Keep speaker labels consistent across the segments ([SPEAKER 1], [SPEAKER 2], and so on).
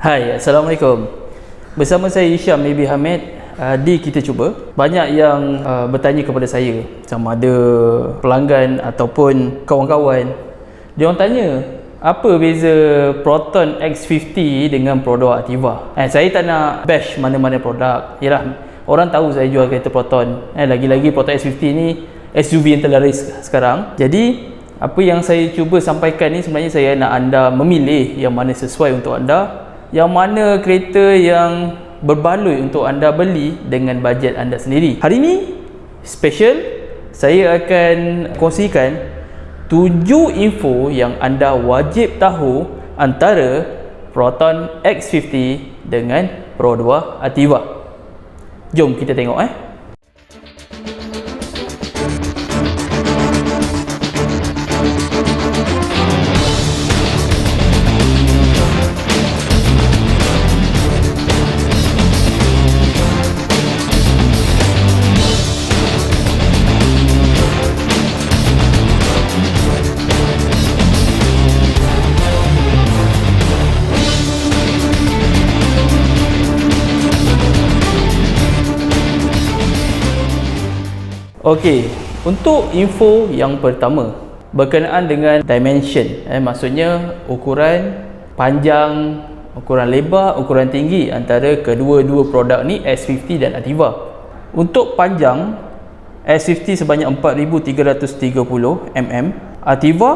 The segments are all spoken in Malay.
[SPEAKER 1] Hai, Assalamualaikum. Bersama saya Hisham Nabi Hamid. Di Kita Cuba, banyak yang bertanya kepada saya, sama ada pelanggan ataupun kawan-kawan. Dia orang tanya, apa beza Proton X50 dengan produk Ativa? Saya tak nak bash mana-mana produk. Yalah, orang tahu saya jual kereta Proton. Lagi-lagi Proton X50 ni SUV yang terlaris sekarang. Jadi apa yang saya cuba sampaikan ni sebenarnya saya nak anda memilih yang mana sesuai untuk anda, yang mana kereta yang berbaloi untuk anda beli dengan bajet anda sendiri. Hari ini special, saya akan kongsikan 7 info yang anda wajib tahu antara Proton X50 dengan Pro 2 Ativa. Jom kita tengok Okey, untuk info yang pertama berkenaan dengan dimension, maksudnya ukuran panjang, ukuran lebar, ukuran tinggi antara kedua-dua produk ni, X50 dan Ativa. Untuk panjang, X50 sebanyak 4330 mm, Ativa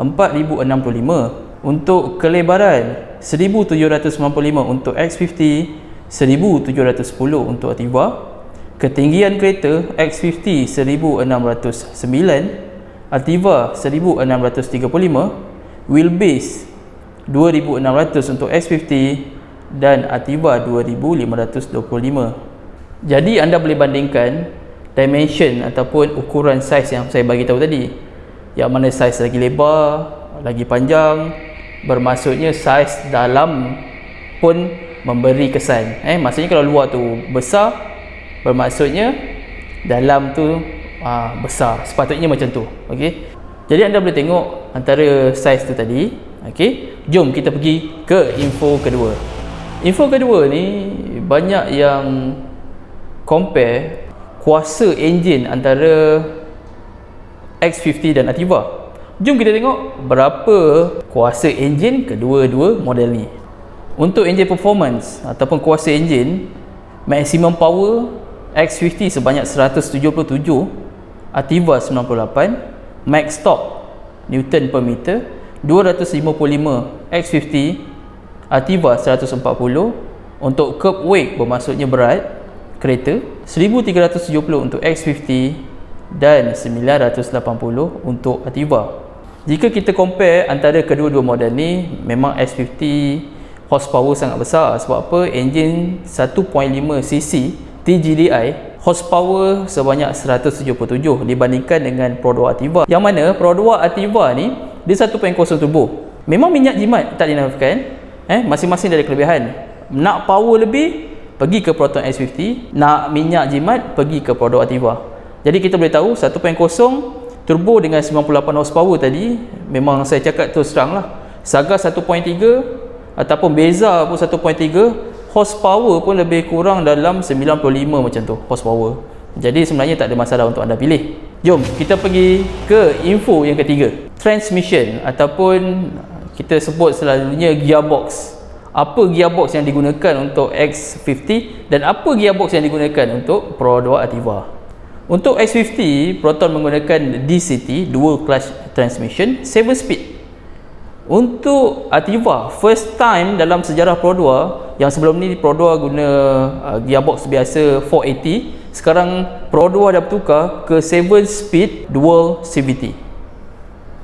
[SPEAKER 1] 4065. Untuk kelebaran 1795 untuk X50, 1710 untuk Ativa. Ketinggian kereta X50 1609, Ativa 1635, wheelbase 2600 untuk X50 dan Ativa 2525. Jadi anda boleh bandingkan dimension ataupun ukuran saiz yang saya bagi tahu tadi. Yang mana saiz lagi lebar, lagi panjang, bermaksudnya saiz dalam pun memberi kesan. Maksudnya kalau luar tu besar, bermaksudnya dalam tu besar, sepatutnya macam tu. Okey, jadi anda boleh tengok antara saiz tu tadi. Okey, jom kita pergi ke info kedua. Info kedua ni banyak yang compare kuasa enjin antara X50 dan Ativa. Jom kita tengok berapa kuasa enjin kedua-dua model ni. Untuk enjin performance ataupun kuasa enjin, maximum power X50 sebanyak 177, Ativa 98, max torque Newton per meter 255 X50, Ativa 140. Untuk curb weight bermaksudnya berat kereta 1370 untuk X50 dan 980 untuk Ativa. Jika kita compare antara kedua-dua model ni, memang X50 horsepower sangat besar. Sebab apa? Enjin 1.5cc TGDI, horsepower sebanyak 177 dibandingkan dengan Pro 2 Ativa, yang mana Pro 2 Ativa ni dia 1.0 turbo. Memang minyak jimat tak dinafikan, masing-masing ada kelebihan. Nak power lebih, pergi ke Proton X50. Nak minyak jimat, pergi ke Pro 2 Ativa. Jadi kita boleh tahu 1.0 turbo dengan 98 horsepower tadi, memang saya cakap terus terang lah, Saga 1.3 ataupun Beza pun 1.3, horsepower pun lebih kurang dalam 95 macam tu horsepower. Jadi sebenarnya tak ada masalah untuk anda pilih. Jom kita pergi ke info yang ketiga, transmission ataupun kita sebut selalunya gearbox. Apa gearbox yang digunakan untuk X50 dan apa gearbox yang digunakan untuk Pro 2 Ativa? Untuk X50, Proton menggunakan DCT, dual clutch transmission, 7 speed. Untuk Ativa, first time dalam sejarah Pro 2, yang sebelum ni Pro 2 guna gearbox biasa 480, sekarang Pro 2 dah bertukar ke 7 speed dual CVT.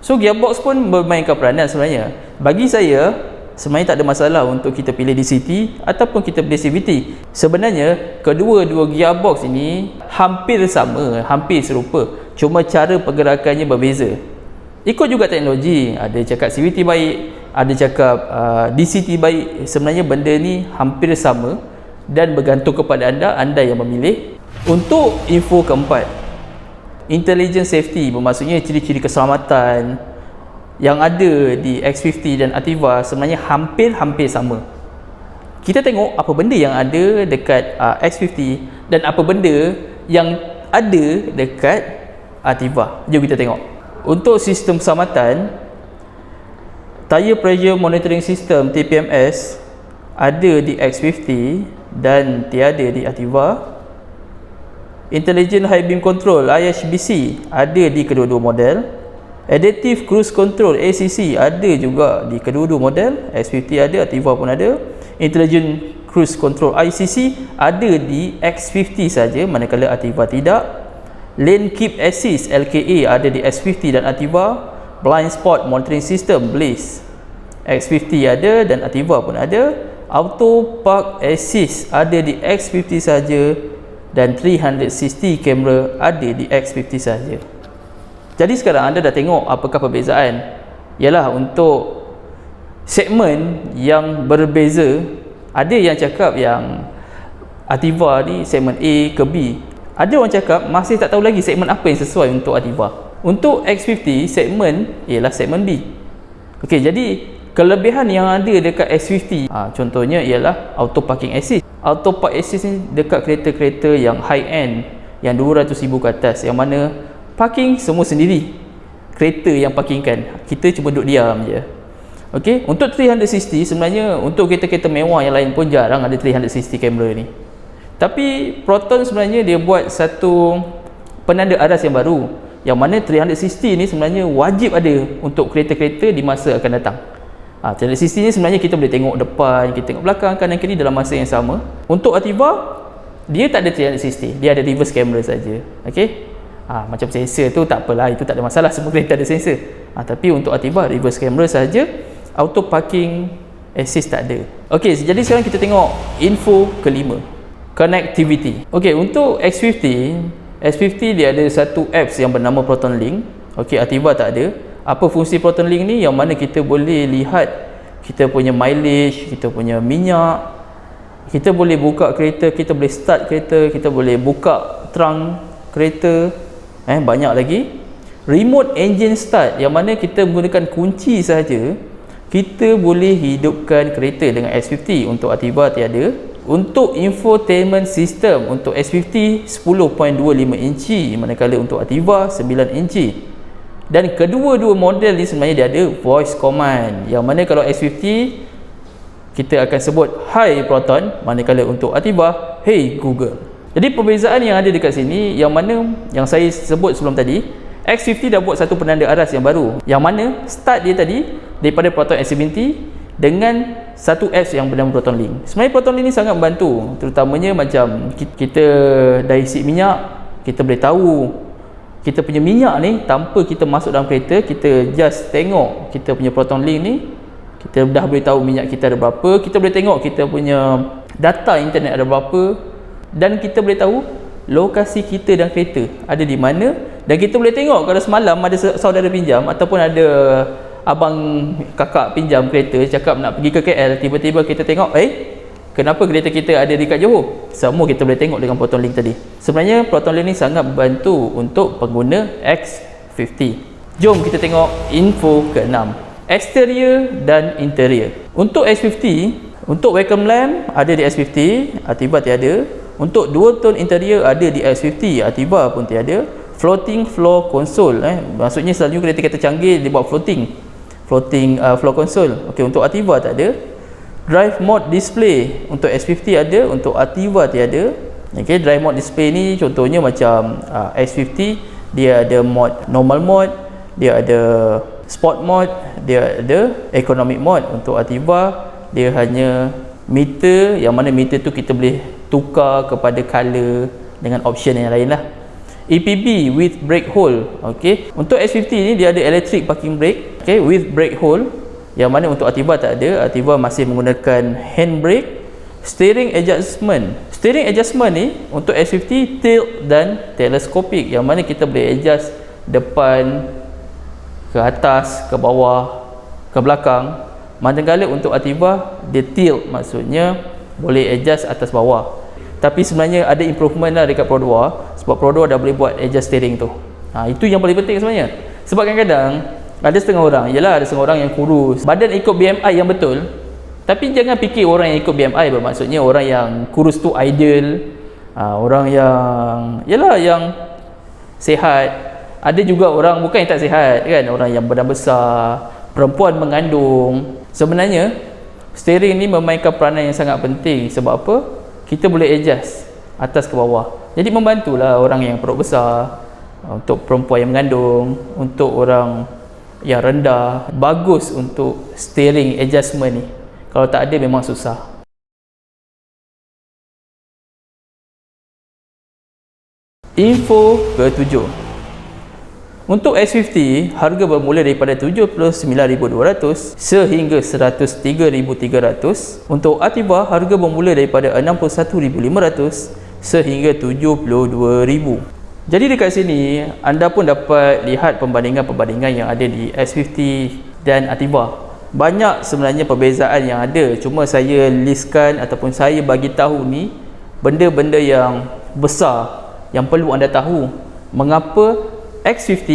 [SPEAKER 1] So gearbox pun bermainkan peranan sebenarnya. Bagi saya, sebenarnya tak ada masalah untuk kita pilih DCT ataupun kita pilih CVT. Sebenarnya kedua-dua gearbox ini hampir sama, hampir serupa, cuma cara pergerakannya berbeza. Ikut juga teknologi, ada cakap CVT baik, ada cakap DCT baik. Sebenarnya benda ni hampir sama dan bergantung kepada anda yang memilih. Untuk info keempat, intelligent safety, bermaksudnya ciri-ciri keselamatan yang ada di X50 dan Ativa sebenarnya hampir-hampir sama. kita tengok apa benda yang ada dekat X50 dan apa benda yang ada dekat Ativa. Jom kita tengok. Untuk sistem keselamatan, Tire Pressure Monitoring System TPMS ada di X50 dan tiada di Ativa. Intelligent High Beam Control IHBC ada di kedua-dua model. Adaptive Cruise Control ACC ada juga di kedua-dua model. X50 ada, Ativa pun ada. Intelligent Cruise Control ICC ada di X50 saja, manakala Ativa tidak. Lane Keep Assist LKA ada di X50 dan Ativa. Blind Spot Monitoring System Blaze X50 ada dan Ativa pun ada. Auto Park Assist ada di X50 saja dan 360 kamera ada di X50 saja. Jadi sekarang anda dah tengok apakah perbezaan. Ialah untuk segmen yang berbeza, ada yang cakap yang Ativa ni segmen A ke B. Ada orang cakap masih tak tahu lagi segmen apa yang sesuai untuk Ativa. Untuk X50 segmen ialah segmen B. Okey, jadi kelebihan yang ada dekat X50 contohnya ialah auto parking assist. Auto park assist ni dekat kereta-kereta yang high end, yang 200,000 ke atas, yang mana parking semua sendiri, kereta yang parkingkan, kita cuma duduk diam je. Okey, untuk 360 sebenarnya untuk kereta-kereta mewah yang lain pun jarang ada 360 kamera ni. Tapi Proton sebenarnya dia buat satu penanda aras yang baru, yang mana 360 ni sebenarnya wajib ada untuk kereta-kereta di masa akan datang. 360 ni sebenarnya kita boleh tengok depan, kita tengok belakang, kanan kiri dalam masa yang sama. Untuk Ativa, dia tak ada 360, dia ada reverse camera saja. Okey, macam sensor tu tak apalah, itu tak ada masalah, semua kereta ada sensor. Tapi untuk Ativa reverse camera saja, auto parking assist tak ada. Okey, jadi sekarang kita tengok info kelima, connectivity. Okey, untuk X50 dia ada satu apps yang bernama Proton Link. Okey, Ativa tak ada. Apa fungsi Proton Link ni? Yang mana kita boleh lihat kita punya mileage, kita punya minyak, kita boleh buka kereta, kita boleh start kereta, kita boleh buka trunk kereta, banyak lagi. Remote engine start, yang mana kita menggunakan kunci sahaja, kita boleh hidupkan kereta dengan X50. Untuk Ativa tiada. Untuk infotainment system, untuk X50 10.25 inci, manakala untuk Ativa 9 inci. Dan kedua-dua model ni sebenarnya dia ada voice command, yang mana kalau X50 kita akan sebut hi Proton, manakala untuk Ativa hey Google. Jadi perbezaan yang ada dekat sini, yang mana yang saya sebut sebelum tadi, X50 dah buat satu penanda aras yang baru, yang mana start dia tadi daripada Proton S70 dengan satu apps yang bernama Proton Link. Sebenarnya Proton Link ni sangat membantu, terutamanya macam kita dah isi minyak, kita boleh tahu kita punya minyak ni tanpa kita masuk dalam kereta, kita just tengok kita punya Proton Link ni, kita dah boleh tahu minyak kita ada berapa, kita boleh tengok kita punya data internet ada berapa, dan kita boleh tahu lokasi kita dan kereta ada di mana. Dan kita boleh tengok kalau semalam ada saudara pinjam ataupun ada abang kakak pinjam kereta, cakap nak pergi ke KL, tiba-tiba kita tengok kenapa kereta kita ada dekat Johor, semua kita boleh tengok dengan Proton Link tadi. Sebenarnya Proton Link ni sangat membantu untuk pengguna X50. Jom kita tengok info ke-6, exterior dan interior. Untuk X50, untuk welcome lamp ada di X50, Ativa tiada. Untuk dual tone interior ada di X50, Ativa pun tiada. Floating floor console, maksudnya selalunya kereta-kereta canggih dia buat floating floor console. Okey, untuk Ativa tak ada. Drive mode display untuk X50 ada, untuk Ativa tiada. Okey, drive mode display ni contohnya macam X50 dia ada mode normal mode, dia ada sport mode, dia ada economic mode. Untuk Ativa dia hanya meter, yang mana meter tu kita boleh tukar kepada color dengan option yang lain lah. EPB with brake hole. Okey, untuk X50 ni dia ada electric parking brake, okey, with brake hole, yang mana untuk Ativa tak ada. Ativa masih menggunakan handbrake. Steering adjustment ni untuk X50 tilt dan telescopic, yang mana kita boleh adjust depan, ke atas, ke bawah, ke belakang. Manakala untuk Ativa dia tilt, maksudnya boleh adjust atas bawah. Tapi sebenarnya ada improvement lah dekat Pro 2, sebab Pro 2 dah boleh buat adjust steering tu. Itu yang paling penting sebenarnya. Sebab kadang-kadang ada setengah orang yang kurus, badan ikut BMI yang betul, Tapi jangan fikir orang yang ikut BMI bermaksudnya orang yang kurus tu ideal, orang yang yang sihat. Ada juga orang bukan yang tak sihat kan, orang yang badan besar, perempuan mengandung. Sebenarnya steering ni memainkan peranan yang sangat penting. Sebab apa? Kita boleh adjust atas ke bawah. Jadi membantulah orang yang perut besar, untuk perempuan yang mengandung, untuk orang yang rendah. Bagus untuk steering adjustment ni. Kalau tak ada memang susah. Info ke-7. Untuk S50, harga bermula daripada 79,200 sehingga 103,300. Untuk Ativa, harga bermula daripada 61,500 sehingga 72,000. Jadi dekat sini anda pun dapat lihat perbandingan-perbandingan yang ada di S50 dan Ativa. Banyak sebenarnya perbezaan yang ada, cuma saya listkan ataupun saya bagi tahu ni benda-benda yang besar yang perlu anda tahu. Mengapa X50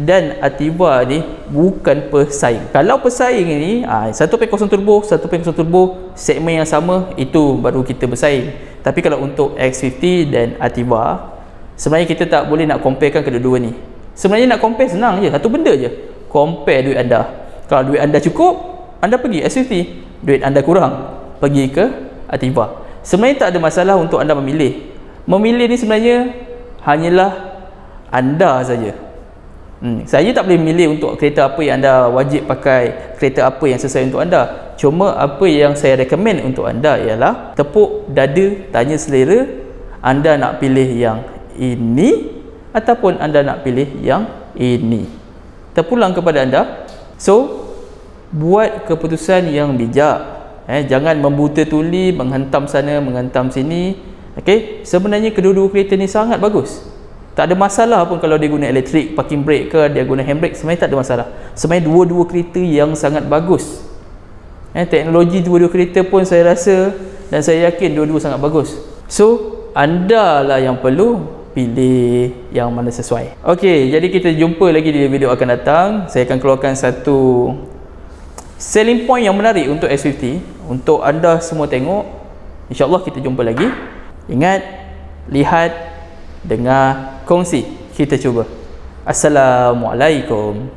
[SPEAKER 1] dan Ativa ni bukan pesaing. Kalau pesaing ni 1.0 turbo, 1.0 turbo segmen yang sama, itu baru kita bersaing. Tapi kalau untuk X50 dan Ativa, sebenarnya kita tak boleh nak comparekan kedua-dua ni. Sebenarnya nak compare senang je, satu benda je, compare duit anda. Kalau duit anda cukup, anda pergi S50. Duit anda kurang, pergi ke Ativa. Sebenarnya tak ada masalah untuk anda memilih. Memilih ni sebenarnya hanyalah anda saja. Saya tak boleh memilih untuk kereta apa yang anda wajib pakai, kereta apa yang sesuai untuk anda. Cuma apa yang saya recommend untuk anda ialah tepuk dada, tanya selera, anda nak pilih yang ini ataupun anda nak pilih yang ini. Terpulang kepada anda. So, buat keputusan yang bijak. Jangan membuta tuli, menghentam sana, menghentam sini. Okey, sebenarnya kedua-dua kereta ni sangat bagus. Tak ada masalah pun kalau dia guna elektrik, parking brake ke, dia guna handbrake, sebenarnya tak ada masalah. Sebenarnya dua-dua kereta yang sangat bagus. Teknologi dua-dua kereta pun saya rasa dan saya yakin dua-dua sangat bagus. So, anda lah yang perlu pilih yang mana sesuai. Okey, jadi kita jumpa lagi di video akan datang. Saya akan keluarkan satu selling point yang menarik untuk S50 untuk anda semua tengok. InsyaAllah kita jumpa lagi. Ingat, lihat, dengar, kongsi. Kita cuba. Assalamualaikum.